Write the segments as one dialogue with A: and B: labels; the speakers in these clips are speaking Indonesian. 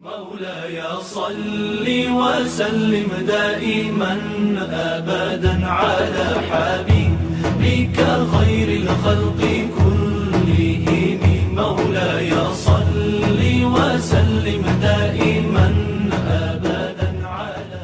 A: مولاي صل وسلم دائما أبدا على حبيبك خير الخلق كلهم. مولاي صل وسلم دائما أبدا على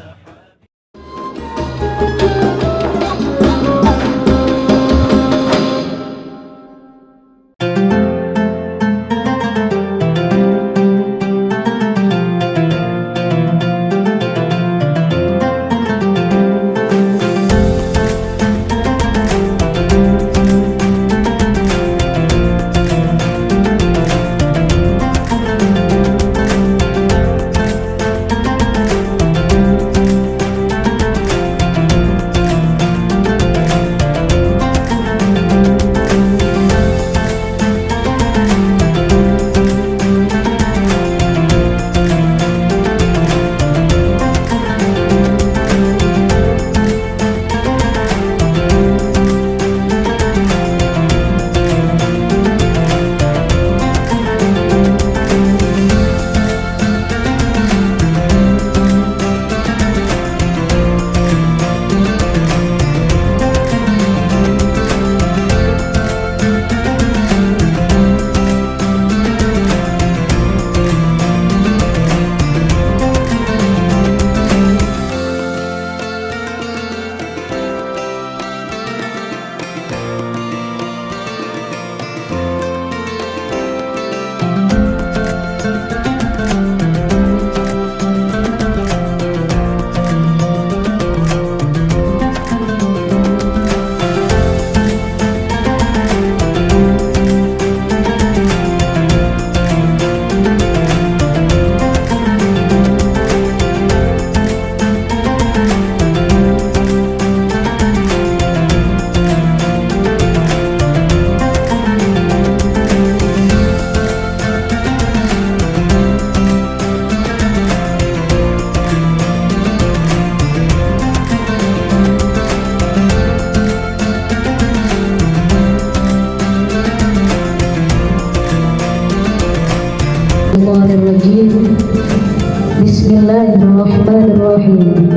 B: Bismillahirrahmanirrahim.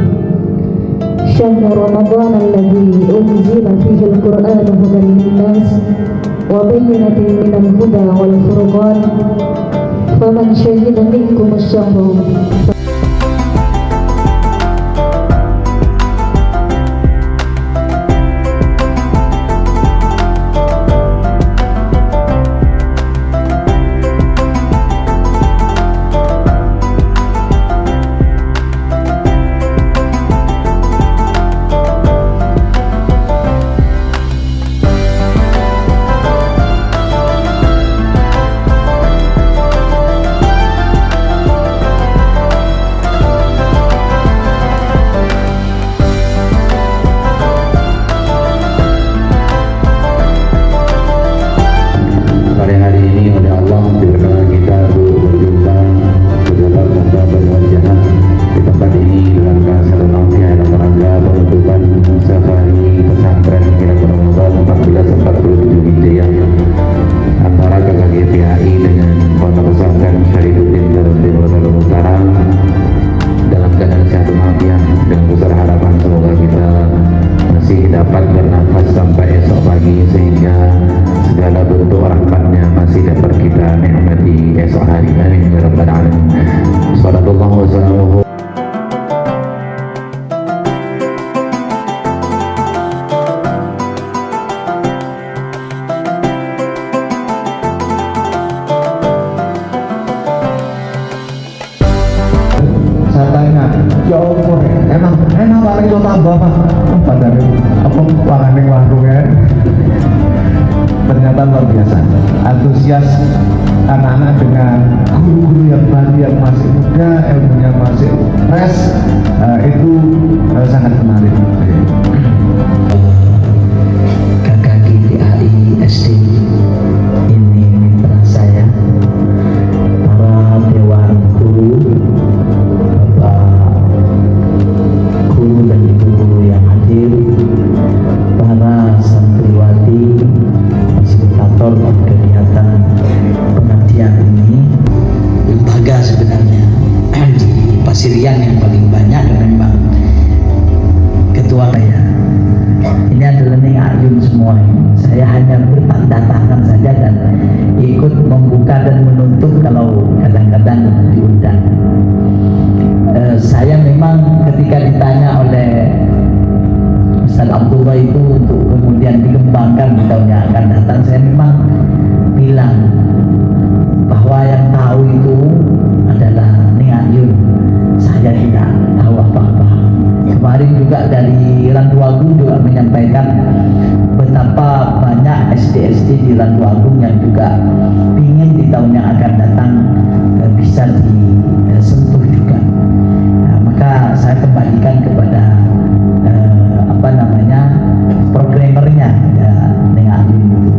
B: Syahrul Ramadan alladzi unzila fihi al-Qur'an hudan lin-nas wa bayyinatin minal huda wal furqan faman syahida minkum asy-syahra. Dapat bernafas sampai esok pagi sehingga segala bentuk rahmatnya masih dapat kita nikmati esok hari. Amin ya rabbal alamin. Sallallahu wasallam. Saya tanya, ya Allah, enak paling lo tambah pak padahal apa panganing warungnya. Ternyata luar biasa antusias anak-anak dengan guru-guru yang baru, yang masih muda, ilmunya masih fresh, itu sangat menarik.
C: Kakak GPAI SD ini mitra saya, para dewan guru, bapak guru dan ibu guru yang hadir, para santriwati, fasilitator kegiatan pengajian ini, lembaga sebenarnya Syrian yang paling banyak dan memang ketua saya. Ini adalah Ning Ayun semua ini. Saya hanya bertanda tangan saja dan ikut membuka dan menutup kalau kadang-kadang diundang. Saya memang ketika ditanya oleh Ustaz Abdullah itu untuk kemudian dikembangkan di tahun yang akan datang, saya memang bilang bahwa yang tahu itu adalah Ning Ayun. Saya tidak tahu apa-apa. Kemarin juga dari Randuagung juga menyampaikan betapa banyak SD-SD di Randuagung yang juga ingin di tahun yang akan datang bisa disentuh juga. Nah, maka saya kembalikan kepada programmernya ya, dengan itu.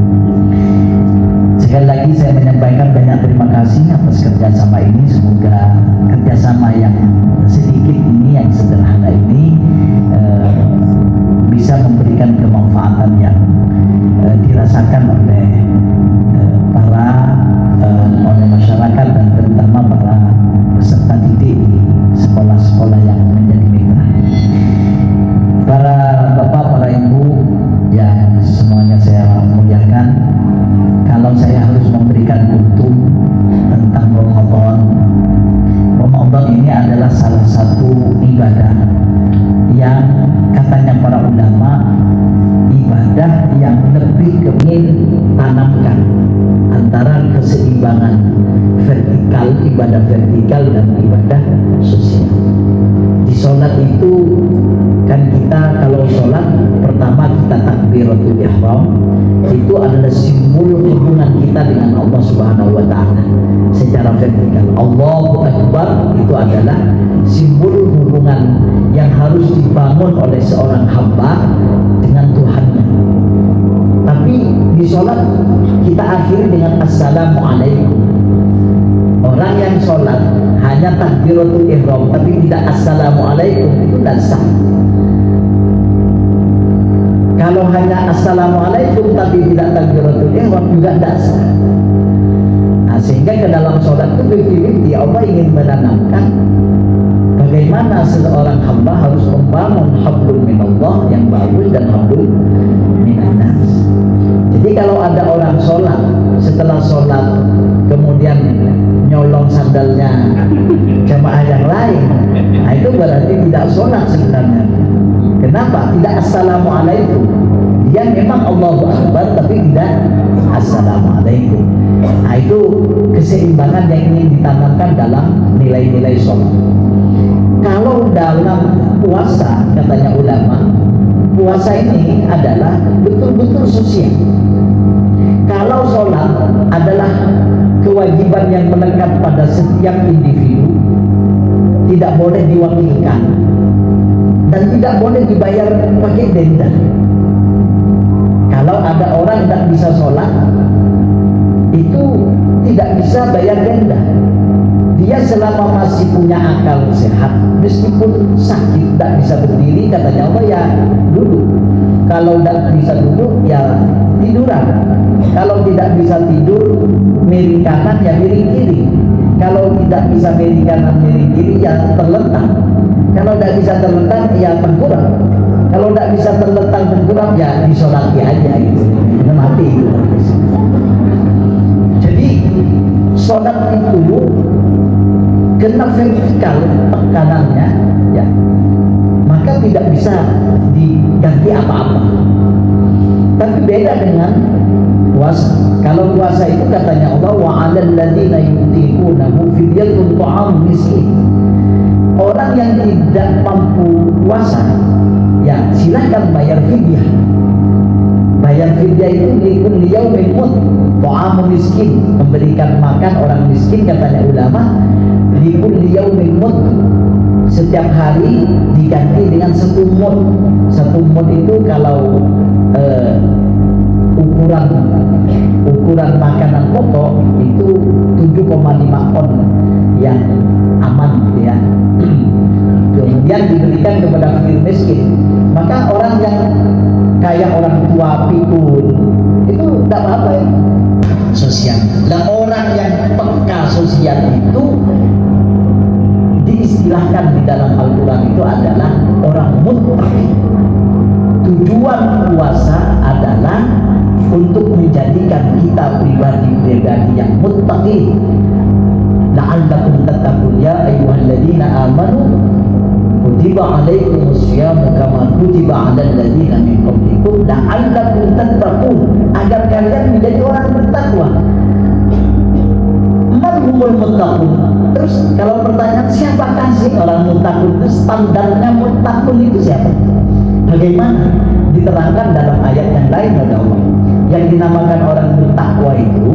C: Sekali lagi saya menyampaikan banyak terima kasih atas kerjasama ini. Semoga kerjasama yang sedikit ini, yang sederhana ini bisa memberikan kemanfaatan yang dirasakan oleh oleh masyarakat dan terutama para peserta didik di sekolah-sekolah yang menjadi mitra. Para bapak, para ibu yang semuanya saya muliakan, kalau saya harus memberikan kultum tentang Ramadan, Ramadan ini adalah salah satu ibadah yang katanya para ulama ibadah yang lebih ingin tanamkan antara keseimbangan vertikal, ibadah vertikal dan ibadah sosial. Di sholat itu kan kita kalau sholat pertama kita takbiratul ihram, itu adalah simbol hubungan kita dengan Allah Subhanahu wa taala secara vertikal. Allahu Akbar itu adalah simbol hubungan yang harus dibangun oleh seorang hamba dengan Tuhannya. Tapi di sholat kita akhiri dengan Assalamualaikum. Orang yang sholat hanya takbiratul ihram tapi tidak Assalamualaikum, itu tidak sah. Kalau hanya Assalamualaikum tapi tidak takbiratul ihram juga tidak sah. Nah, sehingga ke dalam sholat itu bibit-bibit Allah ingin menanamkan bagaimana seorang hamba harus membangun hablum minallah yang bagus dan hablum minannas. Jadi kalau ada orang sholat, setelah sholat kemudian nyolong sandalnya jamaah yang lain, nah itu berarti tidak sholat sebenarnya. Kenapa? Tidak Assalamualaikum. Dia memang Allahu Akbar tapi tidak Assalamualaikum. Nah itu keseimbangan yang ingin ditanamkan dalam nilai-nilai sholat. Kalau dalam puasa, katanya ulama, puasa ini adalah betul-betul sosial. Kalau sholat adalah kewajiban yang melekat pada setiap individu, tidak boleh diwakilkan dan tidak boleh dibayar pakai denda. Kalau ada orang tidak bisa sholat, itu tidak bisa bayar denda. Dia selama masih punya akal sehat, meskipun sakit tidak bisa berdiri, katanya Allah ya duduk. Kalau tidak bisa duduk ya tiduran. Kalau tidak bisa tidur miring kanan ya miring kiri. Kalau tidak bisa miring kanan miring kiri ya terlentang. Kalau tidak bisa terlentang ya tengkurap. Kalau tidak bisa terlentang tengkurap ya disolati aja itu. Mati itu. Jadi sholat itu kena vertikal tekanannya ya, maka tidak bisa diganti apa-apa. Tapi beda dengan puasa. Kalau puasa itu katanya Allah wa 'alal ladzina yutiqunahu fidyatun ta'am miskin. Orang yang tidak mampu puasa ya silakan bayar fidyah. Bayar fidyah itu likulli yaumin mud, ta'am miskin, memberikan makan orang miskin katanya ulama, likulli yaumin mud, setiap hari diganti dengan 1 mud. 1 mud itu kalau ukuran makanan pokok itu 7,5 on yang aman gitu ya. Kemudian diberikan kepada fakir miskin. Maka orang yang kayak orang tua pikun itu tidak apa-apa ya. Sosial. Dan orang yang peka sosial itu diistilahkan di dalam Al-Quran itu adalah orang muttaqi. Tujuan puasa adalah untuk menjadikan kita pribadi-pribadi yang muttaqi. La'allakum tattaqun ya ayyuhalladzina amanu kutiba alaikumus syiyamu kama kutiba 'alal ladzina min qablikum la'allakum tattaqun, agar kalian menjadi orang bertakwa. Marhumul muttaqun. Terus kalau pertanyaan siapakah sih orang muttaqun itu, standarnya muttaqun itu siapa? Bagaimana? Diterangkan dalam ayat yang lain oleh Allah. Yang dinamakan orang bertakwa itu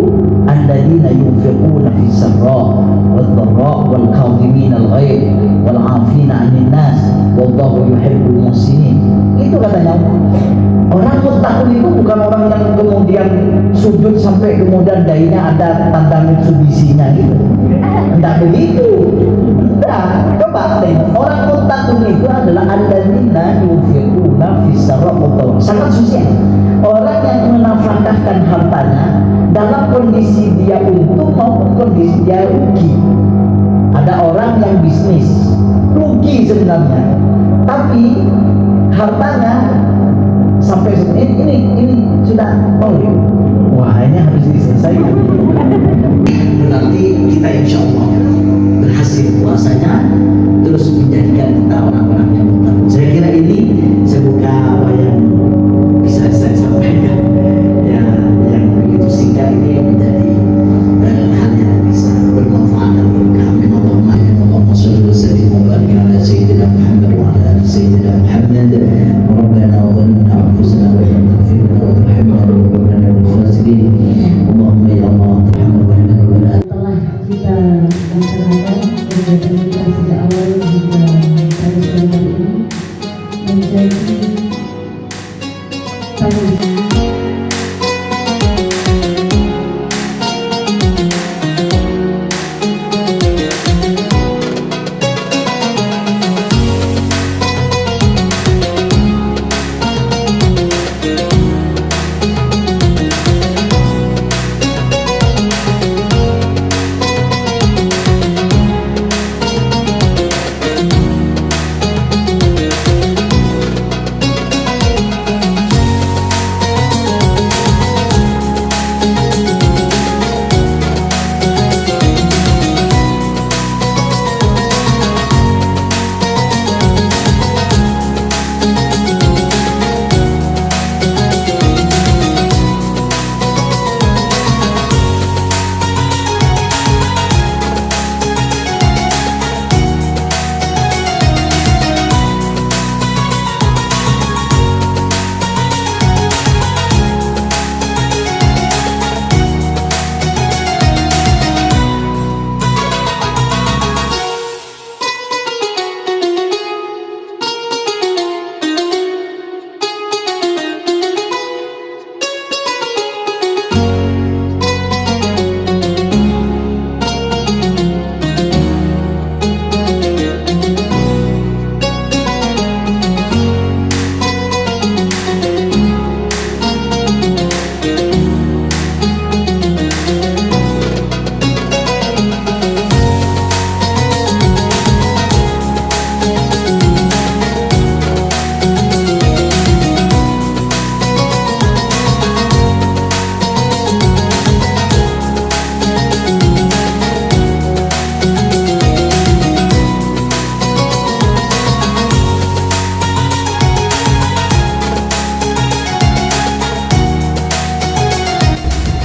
C: alladzina yunfiquna fis sarra wad dharra wal kadhimina al ghaidh wal 'afina 'anil nas wallahu yuhibbul muhsinin. Itu katanya Allah. Orang muttaqin itu bukan orang yang kemudian sujud sampai kemudian dainya ada tanda Mitsubishi-nya gitu. Enggak begitu. Enggak. Coba tengok, orang muttaqin itu adalah alladzina yunfiquna fis sarra wad dharra. Sangat sosial. Orang yang menafkahkan hartanya dalam kondisi dia untung maupun kondisi dia rugi. Ada orang yang bisnis rugi sebenarnya, tapi hartanya sampai ini sudah wah ini harus diselesaikan. Berarti kita insya Allah berhasil puasanya, terus menjadikan kita orang-orang yang muttaqin. Saya kira ini semoga apa yang bisa saya sampaikan ya, yang begitu singkat ini menjadi hal yang bisa bermanfaat dan berkah. Allahumma shalli wa sallim wa barik ala sayyidina Muhammad wa ala ali sayyidina Muhammad. Rabbana zalamna anfusana wa lam taghfir lana wa tarhamna lanakunanna minal khasirin. Allahumma ya Allah tarhamna wa inna rabbana.
D: Telah kita laksanakan kegiatan kita sejak awal hingga hari ini menjadi tanggung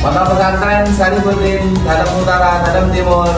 E: Pondok Pesantren Sarifuddin, Dalam Utara, Dalam Timur.